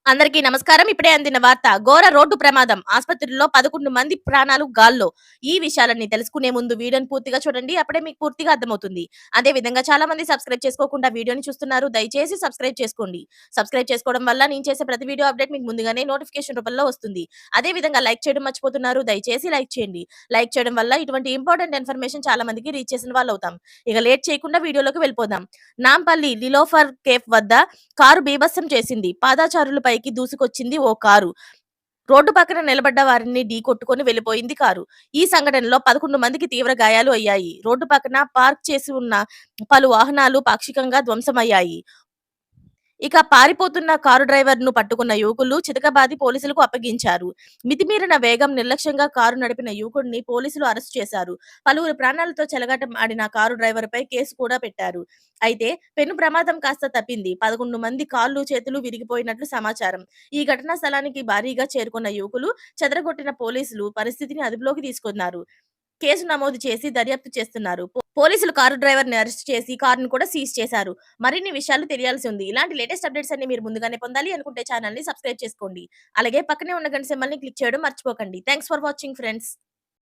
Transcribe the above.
అందరికీ నమస్కారం. ఇప్పుడే అందిన వార్త. ఘోర రోడ్డు ప్రమాదం. ఆస్పత్రిలో 11 మంది ప్రాణాలు గాల్లో. ఈ విషయాలన్నీ తెలుసుకునే ముందు వీడియోని పూర్తిగా చూడండి. అప్పుడే మీకు పూర్తిగా అర్థమవుతుంది. అదే విధంగా చాలా మంది సబ్స్క్రైబ్ చేసుకోకుండా వీడియోని చూస్తున్నారు. దయచేసి సబ్స్క్రైబ్ చేసుకోండి. సబ్స్క్రైబ్ చేసుకోవడం వల్ల నేను చేసే ప్రతి వీడియో అప్డేట్ మీకు ముందుగానే నోటిఫికేషన్ రూపంలో వస్తుంది. అదే విధంగా లైక్ చేయడం మర్చిపోతున్నారు. దయచేసి లైక్ చేయండి. లైక్ చేయడం వల్ల ఇటువంటి ఇంపార్టెంట్ ఇన్ఫర్మేషన్ చాలా మందికి రీచ్ చేసిన వాళ్ళవుతాం. ఇక లేట్ చేయకుండా వీడియోలోకి వెళ్ళిపోదాం. నాంపల్లి లిలోఫర్ కేఫ్ వద్ద కారు బీభత్సం చేసింది. పాదచారులపైకి దూసుకొచ్చింది ఓ కారు. రోడ్డు పక్కన నిలబడ్డ వారిని ఢీకొట్టుకొని వెళ్లిపోయింది కారు. ఈ సంఘటనలో 11 మందికి తీవ్ర గాయాలు అయ్యాయి. రోడ్డు పక్కన పార్క్ చేసి ఉన్న పలు వాహనాలు పాక్షికంగా ధ్వంసమయ్యాయి. ఇక పారిపోతున్న కారు డ్రైవర్‌ను పట్టుకున్న యువకులు చితకబాది పోలీసులకు అప్పగించారు. మితిమీరిన వేగం, నిర్లక్ష్యంగా కారు నడిపిన యువకుడిని పోలీసులు అరెస్టు చేశారు. పలువురు ప్రాణాలతో చెలగాటం ఆడిన కారు డ్రైవర్‌పై కేసు కూడా పెట్టారు. అయితే పెను ప్రమాదం కాస్త తప్పింది. 11 మంది కాళ్ళు, చేతులు విరిగిపోయినట్లు సమాచారం. ఈ ఘటనా స్థలానికి భారీగా చేరుకున్న యువకులు చెదరగొట్టిన పోలీసులు పరిస్థితిని అదుపులోకి తీసుకున్నారు. కేసు నమోదు చేసి దర్యాప్తు చేస్తున్నారు. పోలీసులు కారు డ్రైవర్‌ని అరెస్ట్ చేసి కారును కూడా సీజ్ చేశారు. మరిన్ని విషయాలు తెలియాల్సి ఉంది. ఇలాంటి లేటెస్ట్ అప్డేట్స్ అన్ని మీరు ముందుగానే పొందాలి అనుకుంటే ఛానెల్‌ని సబ్స్క్రైబ్ చేసుకోండి. అలాగే పక్కనే ఉన్న గంట సింబల్‌ని క్లిక్ చేయడం మర్చిపోకండి. Thanks for watching friends.